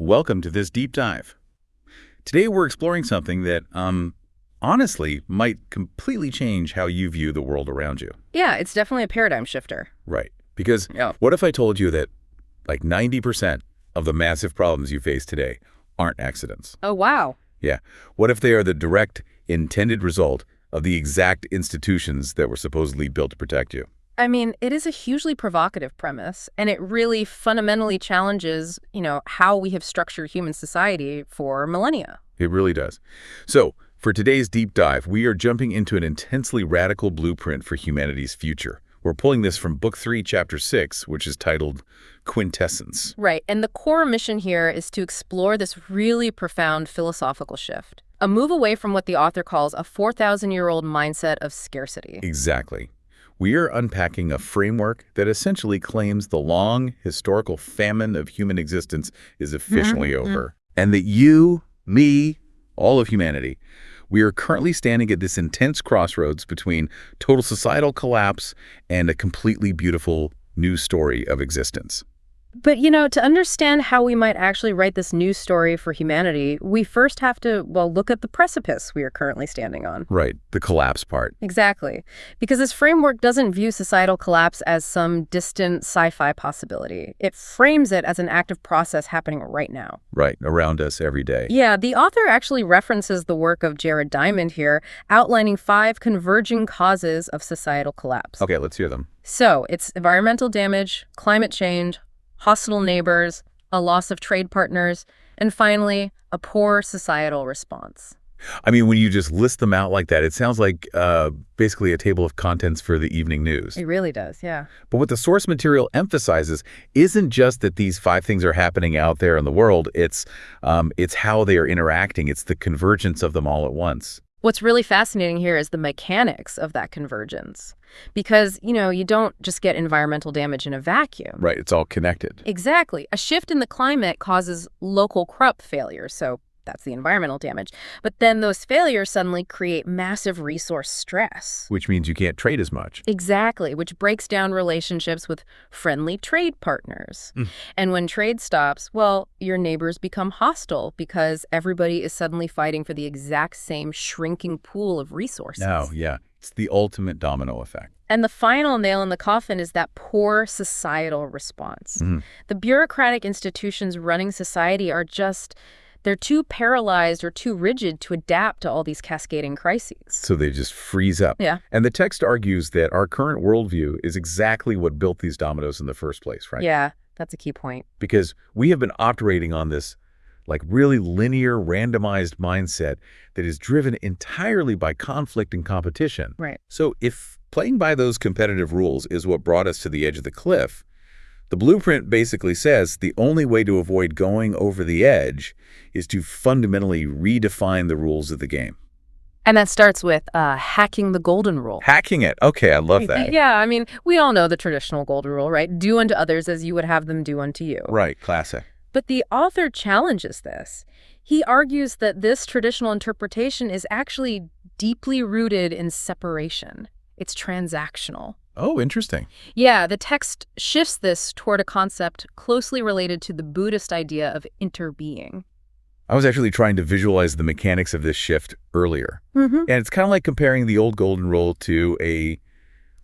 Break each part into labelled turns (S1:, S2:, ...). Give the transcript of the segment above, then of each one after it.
S1: welcome to this deep dive. Today we're exploring something that, honestly, might completely change how you view the world around you.
S2: Yeah, it's definitely a paradigm shifter.
S1: Right. Because what if I told you that like 90% of the massive problems you face today aren't accidents?
S2: Oh, wow.
S1: Yeah. What if they are the direct, intended result of the exact institutions that were supposedly built to protect you?
S2: I mean, it is a hugely provocative premise, and it really fundamentally challenges, how we have structured human society for millennia.
S1: It really does. So, for today's deep dive, we are jumping into an intensely radical blueprint for humanity's future. We're pulling this from Book 3, Chapter 6, which is titled Quintessence.
S2: Right, and the core mission here is to explore this really profound philosophical shift. A move away from what the author calls a 4,000-year-old mindset of scarcity.
S1: Exactly. We are unpacking a framework that essentially claims the long historical famine of human existence is officially over. And that you, me, all of humanity, we are currently standing at this intense crossroads between total societal collapse and a completely beautiful new story of existence.
S2: But, to understand how we might actually write this new story for humanity, we first have to, look at the precipice we are currently standing on.
S1: Right, the collapse part.
S2: Exactly. Because this framework doesn't view societal collapse as some distant sci-fi possibility. It frames it as an active process happening right now.
S1: Right, around us every day.
S2: Yeah, the author actually references the work of Jared Diamond here, outlining 5 converging causes of societal collapse.
S1: Okay, let's hear them.
S2: So, it's environmental damage, climate change, hostile neighbors, a loss of trade partners, and finally, a poor societal response.
S1: I mean, when you just list them out like that, it sounds like basically a table of contents for the evening news.
S2: It really does, yeah.
S1: But what the source material emphasizes isn't just that these 5 things are happening out there in the world, it's how they are interacting. It's the convergence of them all at once.
S2: What's really fascinating here is the mechanics of that convergence. Because, you don't just get environmental damage in a vacuum.
S1: Right, it's all connected.
S2: Exactly. A shift in the climate causes local crop failures, so that's the environmental damage. But then those failures suddenly create massive resource stress.
S1: Which means you can't trade as much.
S2: Exactly, which breaks down relationships with friendly trade partners. And when trade stops, your neighbors become hostile because everybody is suddenly fighting for the exact same shrinking pool of resources.
S1: Oh, yeah. It's the ultimate domino effect.
S2: And the final nail in the coffin is that poor societal response. The bureaucratic institutions running society are they're too paralyzed or too rigid to adapt to all these cascading crises.
S1: So they just freeze up.
S2: Yeah.
S1: And the text argues that our current worldview is exactly what built these dominoes in the first place, right?
S2: Yeah, that's a key point.
S1: Because we have been operating on this really linear, randomized mindset that is driven entirely by conflict and competition.
S2: Right.
S1: So if playing by those competitive rules is what brought us to the edge of the cliff, the blueprint basically says the only way to avoid going over the edge is to fundamentally redefine the rules of the game.
S2: And that starts with hacking the golden rule.
S1: Hacking it. Okay, I love that.
S2: Yeah, I mean, we all know the traditional golden rule, right? Do unto others as you would have them do unto you.
S1: Right, classic.
S2: But the author challenges this. He argues that this traditional interpretation is actually deeply rooted in separation. It's transactional.
S1: Oh, interesting.
S2: Yeah, the text shifts this toward a concept closely related to the Buddhist idea of interbeing.
S1: I was actually trying to visualize the mechanics of this shift earlier. And it's kind of like comparing the old golden rule to a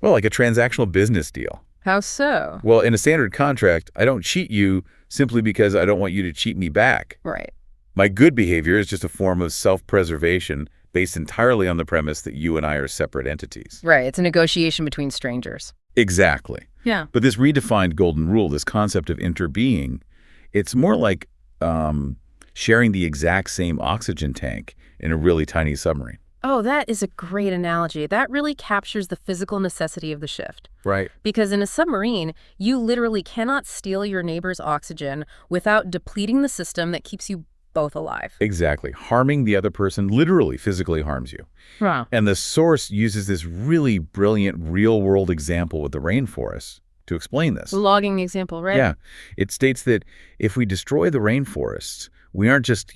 S1: transactional business deal.
S2: How so?
S1: Well, in a standard contract, I don't cheat you simply because I don't want you to cheat me back.
S2: Right.
S1: My good behavior is just a form of self-preservation based entirely on the premise that you and I are separate entities.
S2: Right. It's a negotiation between strangers.
S1: Exactly.
S2: Yeah.
S1: But this redefined golden rule, this concept of interbeing, it's more like sharing the exact same oxygen tank in a really tiny submarine.
S2: Oh, that is a great analogy. That really captures the physical necessity of the shift.
S1: Right.
S2: Because in a submarine, you literally cannot steal your neighbor's oxygen without depleting the system that keeps you both alive.
S1: Exactly. Harming the other person literally physically harms you.
S2: Wow.
S1: And the source uses this really brilliant real-world example with the rainforest to explain this.
S2: The logging example, right?
S1: Yeah. It states that if we destroy the rainforests, we aren't just,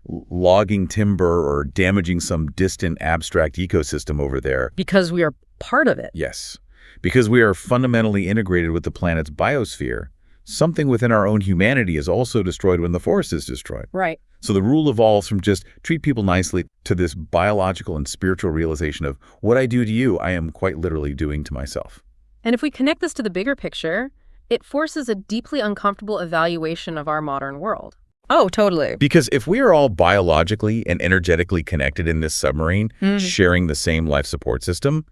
S1: logging timber or damaging some distant abstract ecosystem over there.
S2: Because we are part of it.
S1: Yes. Because we are fundamentally integrated with the planet's biosphere, something within our own humanity is also destroyed when the forest is destroyed.
S2: Right.
S1: So the rule evolves from just treat people nicely to this biological and spiritual realization of what I do to you, I am quite literally doing to myself.
S2: And if we connect this to the bigger picture, it forces a deeply uncomfortable evaluation of our modern world. Oh, totally.
S1: Because if we are all biologically and energetically connected in this submarine, sharing the same life support system,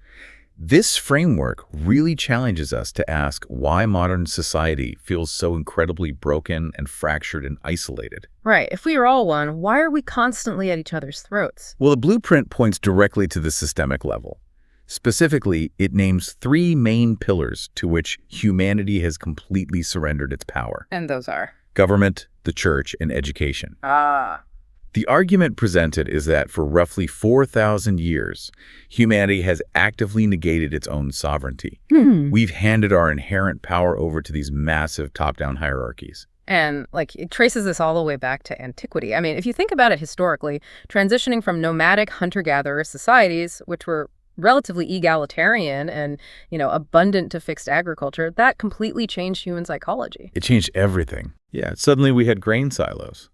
S1: this framework really challenges us to ask why modern society feels so incredibly broken and fractured and isolated.
S2: Right. If we are all one, why are we constantly at each other's throats?
S1: Well, the blueprint points directly to the systemic level. Specifically, it names 3 main pillars to which humanity has completely surrendered its power:
S2: And those are?
S1: government, the church, and education.
S2: Ah.
S1: The argument presented is that for roughly 4,000 years, humanity has actively negated its own sovereignty. We've handed our inherent power over to these massive top-down hierarchies.
S2: And, it traces this all the way back to antiquity. I mean, if you think about it historically, transitioning from nomadic hunter-gatherer societies, which were relatively egalitarian and, abundant to fixed agriculture, that completely changed human psychology.
S1: It changed everything. Yeah, suddenly we had grain silos.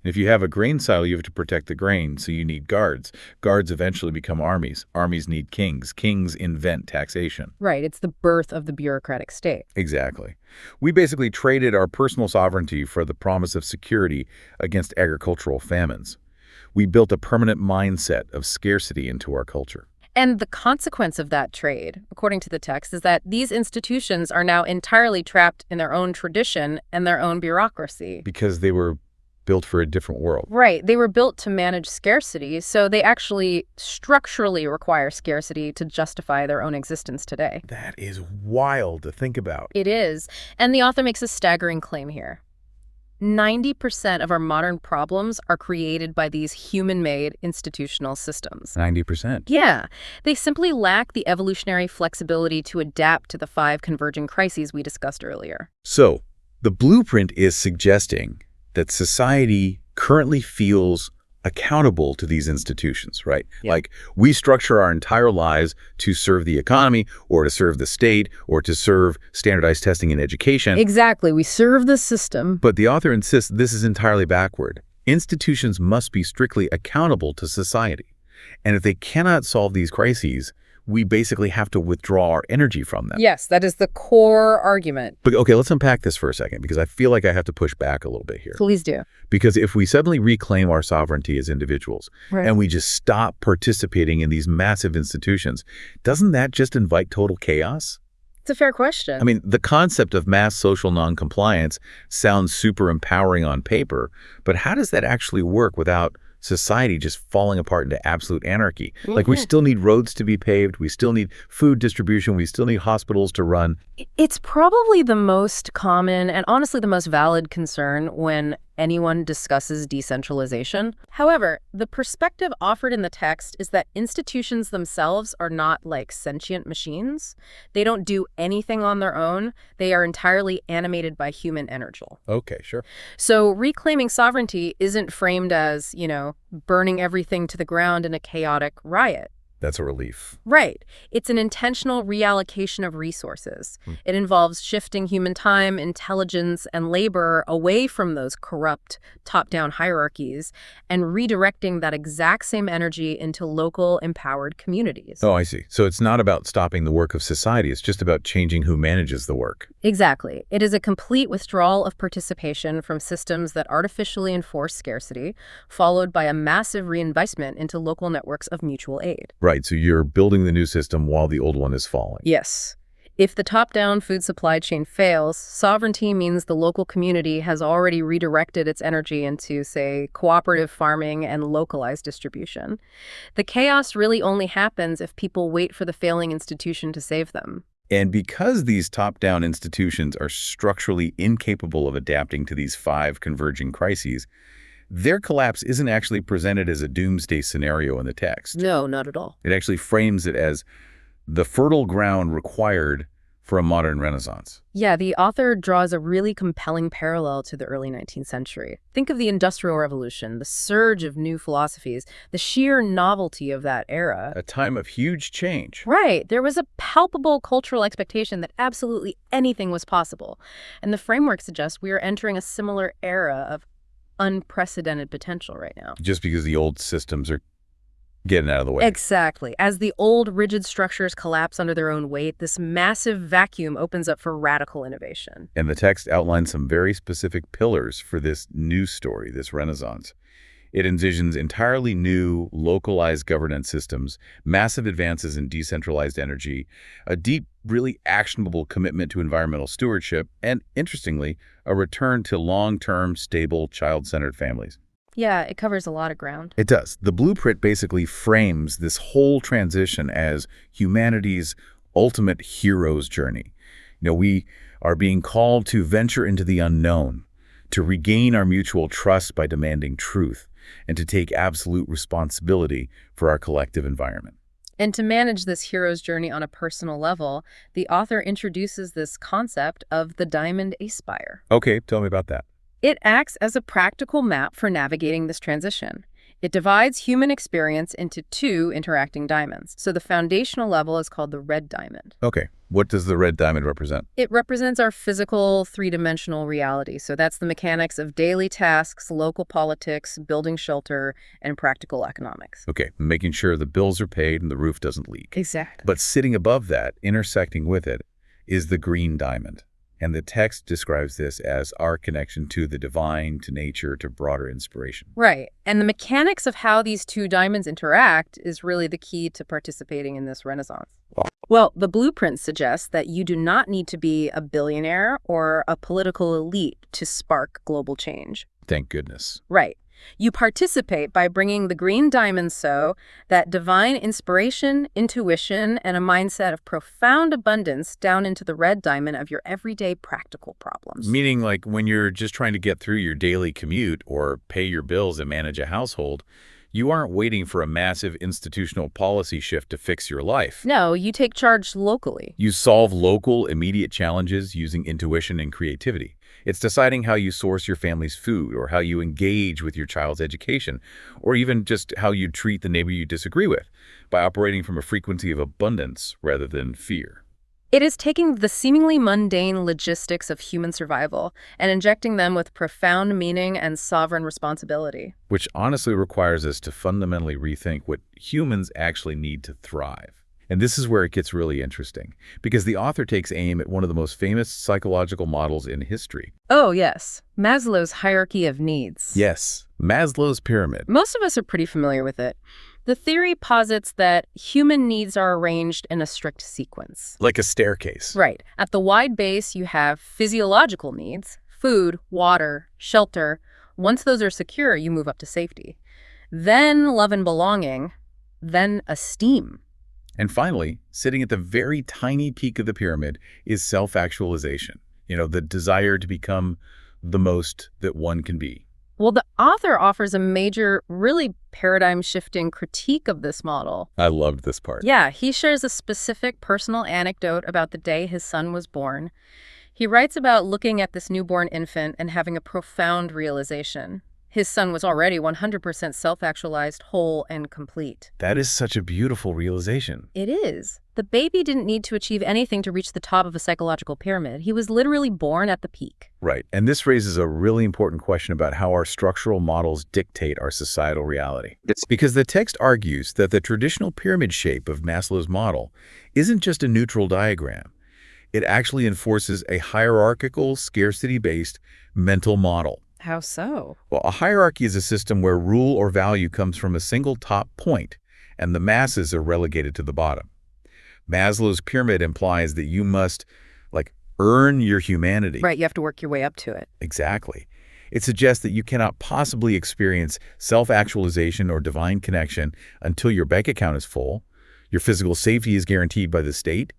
S1: If you have a grain silo, you have to protect the grain, so you need guards. Guards eventually become armies. Armies need kings. Kings invent taxation.
S2: Right, it's the birth of the bureaucratic state.
S1: Exactly. We basically traded our personal sovereignty for the promise of security against agricultural famines. We built a permanent mindset of scarcity into our culture.
S2: And the consequence of that trade, according to the text, is that these institutions are now entirely trapped in their own tradition and their own bureaucracy.
S1: Because they were built for a different world.
S2: Right. They were built to manage scarcity, so they actually structurally require scarcity to justify their own existence today.
S1: That is wild to think about.
S2: It is. And the author makes a staggering claim here. 90% of our modern problems are created by these human-made institutional systems.
S1: 90%.
S2: Yeah. They simply lack the evolutionary flexibility to adapt to the 5 converging crises we discussed earlier.
S1: So, the blueprint is suggesting that society currently feels accountable to these institutions, right?
S2: Yeah.
S1: Like, we structure our entire lives to serve the economy or to serve the state or to serve standardized testing and education.
S2: Exactly. We serve the system.
S1: But the author insists this is entirely backward. Institutions must be strictly accountable to society. And if they cannot solve these crises, we basically have to withdraw our energy from them.
S2: Yes, that is the core argument.
S1: But okay, let's unpack this for a second, because I feel like I have to push back a little bit here.
S2: Please do.
S1: Because if we suddenly reclaim our sovereignty as individuals,
S2: Right.
S1: and we just stop participating in these massive institutions, doesn't that just invite total chaos?
S2: It's a fair question.
S1: I mean, the concept of mass social noncompliance sounds super empowering on paper, but how does that actually work without society just falling apart into absolute anarchy? Like, we still need roads to be paved, we still need food distribution, we still need hospitals to run.
S2: It's probably the most common and honestly the most valid concern when anyone discusses decentralization. However, the perspective offered in the text is that institutions themselves are not like sentient machines. They don't do anything on their own. They are entirely animated by human energy.
S1: Okay, sure.
S2: So reclaiming sovereignty isn't framed as, burning everything to the ground in a chaotic riot.
S1: That's a relief.
S2: Right. It's an intentional reallocation of resources. It involves shifting human time, intelligence, and labor away from those corrupt top-down hierarchies and redirecting that exact same energy into local, empowered communities.
S1: Oh, I see. So it's not about stopping the work of society, it's just about changing who manages the work.
S2: Exactly. It is a complete withdrawal of participation from systems that artificially enforce scarcity, followed by a massive reinvestment into local networks of mutual aid.
S1: Right, so you're building the new system while the old one is falling.
S2: Yes. If the top-down food supply chain fails, sovereignty means the local community has already redirected its energy into, say, cooperative farming and localized distribution. The chaos really only happens if people wait for the failing institution to save them.
S1: And because these top-down institutions are structurally incapable of adapting to these 5 converging crises, their collapse isn't actually presented as a doomsday scenario in the text.
S2: No, not at all.
S1: It actually frames it as the fertile ground required for a modern Renaissance.
S2: Yeah, the author draws a really compelling parallel to the early 19th century. Think of the Industrial Revolution, the surge of new philosophies, the sheer novelty of that era.
S1: A time of huge change.
S2: Right. There was a palpable cultural expectation that absolutely anything was possible. And the framework suggests we are entering a similar era of unprecedented potential right now.
S1: Just because the old systems are getting out of the way.
S2: Exactly. As the old rigid structures collapse under their own weight, this massive vacuum opens up for radical innovation.
S1: And the text outlines some very specific pillars for this new story, this Renaissance. It envisions entirely new, localized governance systems, massive advances in decentralized energy, a deep, really actionable commitment to environmental stewardship, and, interestingly, a return to long-term, stable, child-centered families.
S2: Yeah, it covers a lot of ground.
S1: It does. The blueprint basically frames this whole transition as humanity's ultimate hero's journey. We are being called to venture into the unknown, to regain our mutual trust by demanding truth, and to take absolute responsibility for our collective environment.
S2: And to manage this hero's journey on a personal level, the author introduces this concept of the diamond aspire.
S1: Okay, tell me about that.
S2: It acts as a practical map for navigating this transition. It divides human experience into two interacting diamonds. So the foundational level is called the red diamond.
S1: Okay, what does the red diamond represent?
S2: It represents our physical, three-dimensional reality. So that's the mechanics of daily tasks, local politics, building shelter, and practical economics.
S1: Okay, making sure the bills are paid and the roof doesn't leak.
S2: Exactly.
S1: But sitting above that, intersecting with it, is the green diamond. And the text describes this as our connection to the divine, to nature, to broader inspiration.
S2: Right. And the mechanics of how these two diamonds interact is really the key to participating in this renaissance. Well, the blueprint suggests that you do not need to be a billionaire or a political elite to spark global change.
S1: Thank goodness.
S2: Right. You participate by bringing the green diamond so that divine inspiration, intuition, and a mindset of profound abundance down into the red diamond of your everyday practical problems.
S1: Meaning, like, when you're just trying to get through your daily commute or pay your bills and manage a household, you aren't waiting for a massive institutional policy shift to fix your life.
S2: No, you take charge locally.
S1: You solve local, immediate challenges using intuition and creativity. It's deciding how you source your family's food, or how you engage with your child's education, or even just how you treat the neighbor you disagree with, by operating from a frequency of abundance rather than fear.
S2: It is taking the seemingly mundane logistics of human survival and injecting them with profound meaning and sovereign responsibility.
S1: Which honestly requires us to fundamentally rethink what humans actually need to thrive. And this is where it gets really interesting, because the author takes aim at one of the most famous psychological models in history.
S2: Oh, yes. Maslow's hierarchy of needs.
S1: Yes, Maslow's pyramid.
S2: Most of us are pretty familiar with it. The theory posits that human needs are arranged in a strict sequence.
S1: Like a staircase.
S2: Right. At the wide base, you have physiological needs, food, water, shelter. Once those are secure, you move up to safety. Then love and belonging, then esteem.
S1: And finally, sitting at the very tiny peak of the pyramid is self-actualization. The desire to become the most that one can be.
S2: Well, the author offers a major, really paradigm-shifting critique of this model.
S1: I loved this part.
S2: Yeah, he shares a specific personal anecdote about the day his son was born. He writes about looking at this newborn infant and having a profound realization. His son was already 100% self-actualized, whole, and complete.
S1: That is such a beautiful realization.
S2: It is. The baby didn't need to achieve anything to reach the top of a psychological pyramid. He was literally born at the peak.
S1: Right. And this raises a really important question about how our structural models dictate our societal reality. Because the text argues that the traditional pyramid shape of Maslow's model isn't just a neutral diagram. It actually enforces a hierarchical, scarcity-based mental model.
S2: How so?
S1: Well, a hierarchy is a system where rule or value comes from a single top point, and the masses are relegated to the bottom. Maslow's pyramid implies that you must, earn your humanity.
S2: Right, you have to work your way up to it.
S1: Exactly. It suggests that you cannot possibly experience self-actualization or divine connection until your bank account is full, your physical safety is guaranteed by the state,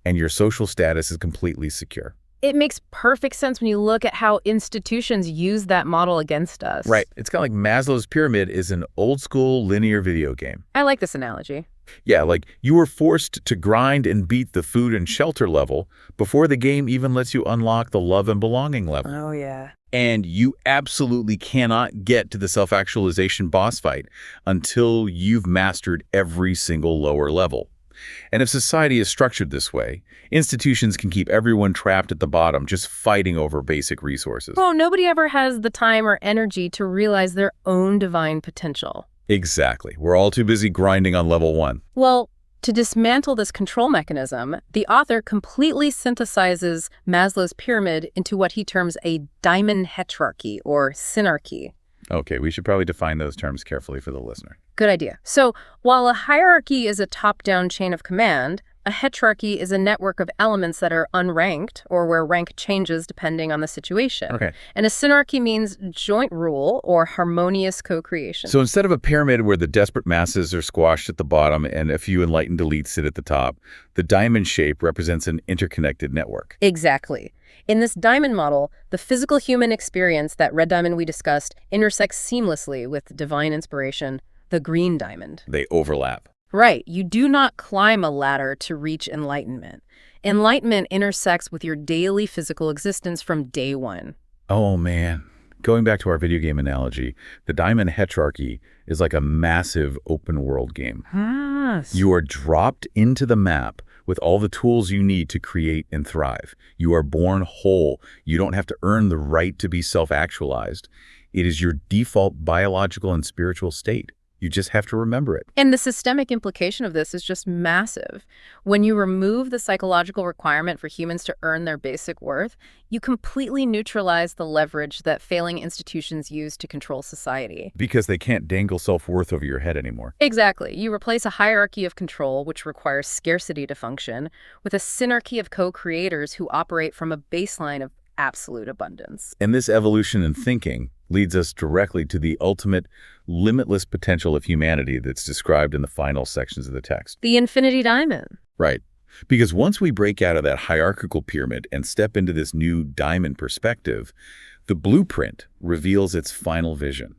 S1: and your social status is completely secure.
S2: It makes perfect sense when you look at how institutions use that model against us.
S1: Right. It's kind of like Maslow's pyramid is an old-school linear video game.
S2: I like this analogy.
S1: Yeah, like you were forced to grind and beat the food and shelter level before the game even lets you unlock the love and belonging level.
S2: Oh, yeah.
S1: And you absolutely cannot get to the self-actualization boss fight until you've mastered every single lower level. And if society is structured this way, institutions can keep everyone trapped at the bottom, just fighting over basic resources.
S2: Well, nobody ever has the time or energy to realize their own divine potential.
S1: Exactly. We're all too busy grinding on level 1.
S2: Well, to dismantle this control mechanism, the author completely synthesizes Maslow's pyramid into what he terms a diamond heterarchy or synarchy.
S1: Okay, we should probably define those terms carefully for the listener.
S2: Good idea. So, while a hierarchy is a top-down chain of command, a heterarchy is a network of elements that are unranked, or where rank changes depending on the situation.
S1: Okay.
S2: And a synarchy means joint rule or harmonious co-creation.
S1: So instead of a pyramid where the desperate masses are squashed at the bottom and a few enlightened elites sit at the top, the diamond shape represents an interconnected network.
S2: Exactly. In this diamond model, the physical human experience, that red diamond we discussed, intersects seamlessly with divine inspiration, the green diamond.
S1: They overlap.
S2: Right. You do not climb a ladder to reach enlightenment. Enlightenment intersects with your daily physical existence from day one.
S1: Oh, man. Going back to our video game analogy, the diamond heterarchy is like a massive open world game.
S2: Yes.
S1: You are dropped into the map with all the tools you need to create and thrive. You are born whole. You don't have to earn the right to be self-actualized. It is your default biological and spiritual state. You just have to remember it.
S2: And the systemic implication of this is just massive. When you remove the psychological requirement for humans to earn their basic worth, you completely neutralize the leverage that failing institutions use to control society.
S1: Because they can't dangle self-worth over your head anymore.
S2: Exactly. You replace a hierarchy of control, which requires scarcity to function, with a synarchy of co-creators who operate from a baseline of absolute abundance.
S1: And this evolution in thinking leads us directly to the ultimate, limitless potential of humanity that's described in the final sections of the text.
S2: The infinity diamond.
S1: Right. Because once we break out of that hierarchical pyramid and step into this new diamond perspective, the blueprint reveals its final vision,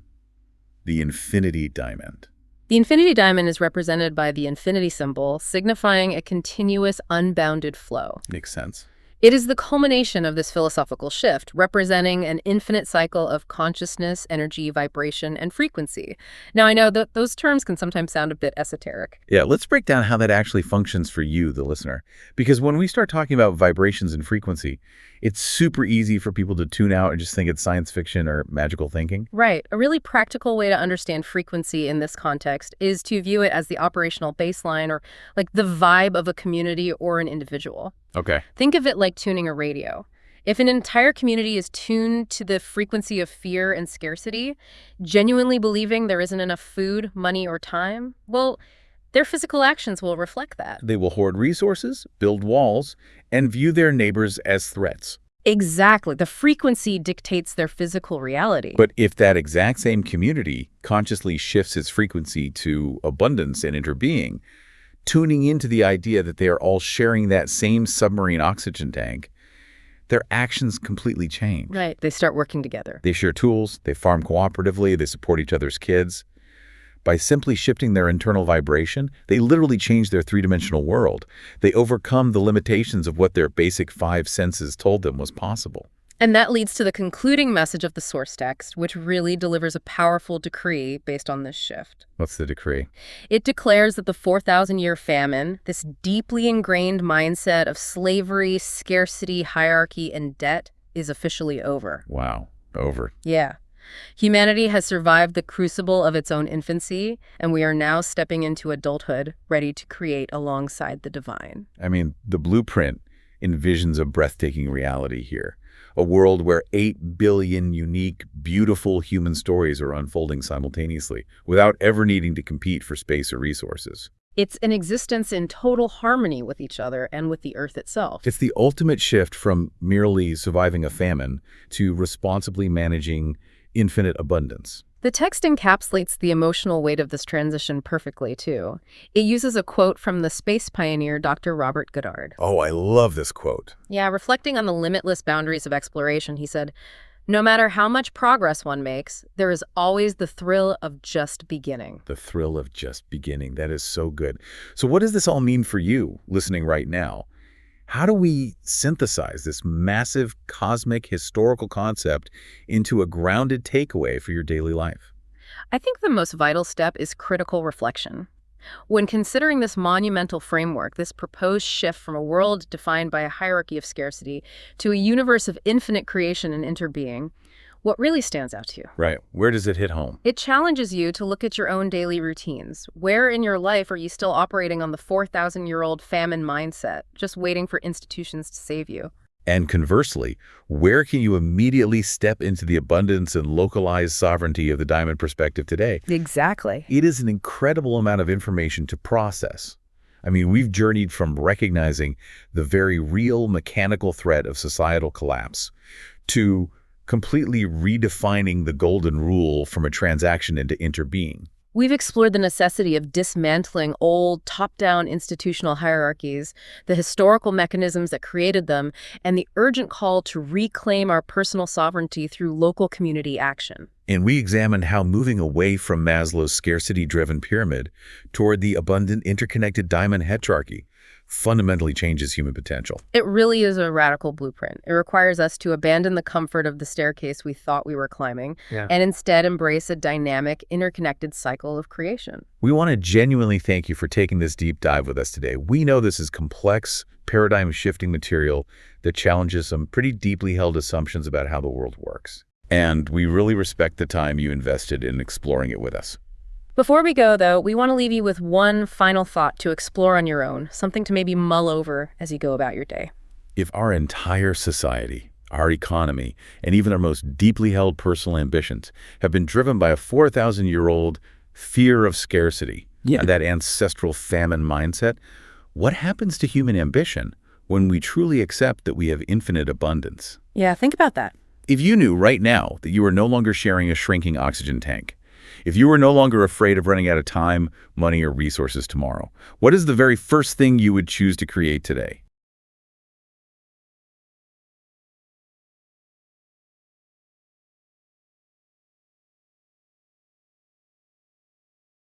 S1: the infinity diamond.
S2: The infinity diamond is represented by the infinity symbol, signifying a continuous, unbounded flow.
S1: Makes sense.
S2: It is the culmination of this philosophical shift, representing an infinite cycle of consciousness, energy, vibration, and frequency. Now, I know that those terms can sometimes sound a bit esoteric.
S1: Yeah, let's break down how that actually functions for you, the listener. Because when we start talking about vibrations and frequency, it's super easy for people to tune out and just think it's science fiction or magical thinking.
S2: Right. A really practical way to understand frequency in this context is to view it as the operational baseline, or like the vibe of a community or an individual.
S1: Okay.
S2: Think of it like tuning a radio. If an entire community is tuned to the frequency of fear and scarcity, genuinely believing there isn't enough food, money, or time, well, their physical actions will reflect that.
S1: They will hoard resources, build walls, and view their neighbors as threats.
S2: Exactly. The frequency dictates their physical reality.
S1: But if that exact same community consciously shifts its frequency to abundance and interbeing, tuning into the idea that they are all sharing that same submarine oxygen tank, their actions completely change.
S2: Right. They start working together.
S1: They share tools, they farm cooperatively, they support each other's kids. By simply shifting their internal vibration, they literally change their three-dimensional world. They overcome the limitations of what their basic 5 senses told them was possible.
S2: And that leads to the concluding message of the source text, which really delivers a powerful decree based on this shift.
S1: What's the decree?
S2: It declares that the 4,000-year famine, this deeply ingrained mindset of slavery, scarcity, hierarchy, and debt, is officially over.
S1: Wow, over.
S2: Yeah. Humanity has survived the crucible of its own infancy, and we are now stepping into adulthood, ready to create alongside the divine.
S1: I mean, the blueprint envisions a breathtaking reality here. A world where 8 billion unique, beautiful human stories are unfolding simultaneously, without ever needing to compete for space or resources.
S2: It's an existence in total harmony with each other and with the earth itself.
S1: It's the ultimate shift from merely surviving a famine to responsibly managing infinite abundance.
S2: The text encapsulates the emotional weight of this transition perfectly, too. It uses a quote from the space pioneer Dr. Robert Goddard.
S1: Oh, I love this quote.
S2: Yeah, reflecting on the limitless boundaries of exploration, he said, No matter how much progress one makes, there is always the thrill of just beginning.
S1: The thrill of just beginning. That is so good. So what does this all mean for you, listening right now? How do we synthesize this massive cosmic historical concept into a grounded takeaway for your daily life?
S2: I think the most vital step is critical reflection. When considering this monumental framework, this proposed shift from a world defined by a hierarchy of scarcity to a universe of infinite creation and interbeing, what really stands out to you?
S1: Right. Where does it hit home?
S2: It challenges you to look at your own daily routines. Where in your life are you still operating on the 4,000-year-old famine mindset, just waiting for institutions to save you?
S1: And conversely, where can you immediately step into the abundance and localized sovereignty of the diamond perspective today?
S2: Exactly.
S1: It is an incredible amount of information to process. I mean, we've journeyed from recognizing the very real mechanical threat of societal collapse to completely redefining the golden rule from a transaction into interbeing.
S2: We've explored the necessity of dismantling old, top-down institutional hierarchies, the historical mechanisms that created them, and the urgent call to reclaim our personal sovereignty through local community action.
S1: And we examined how moving away from Maslow's scarcity-driven pyramid toward the abundant, interconnected diamond heterarchy fundamentally changes human potential.
S2: It really is a radical blueprint. It requires us to abandon the comfort of the staircase we thought we were climbing and instead embrace a dynamic, interconnected cycle of creation.
S1: We want to genuinely thank you for taking this deep dive with us today. We know this is complex, paradigm-shifting material that challenges some pretty deeply held assumptions about how the world works. And we really respect the time you invested in exploring it with us.
S2: Before we go, though, we want to leave you with one final thought to explore on your own, something to maybe mull over as you go about your day.
S1: If our entire society, our economy, and even our most deeply held personal ambitions have been driven by a 4,000-year-old fear of scarcity, and that ancestral famine mindset, what happens to human ambition when we truly accept that we have infinite abundance?
S2: Yeah, think about that.
S1: If you knew right now that you are no longer sharing a shrinking oxygen tank, if you were no longer afraid of running out of time, money, or resources tomorrow, what is the very first thing you would choose to create today?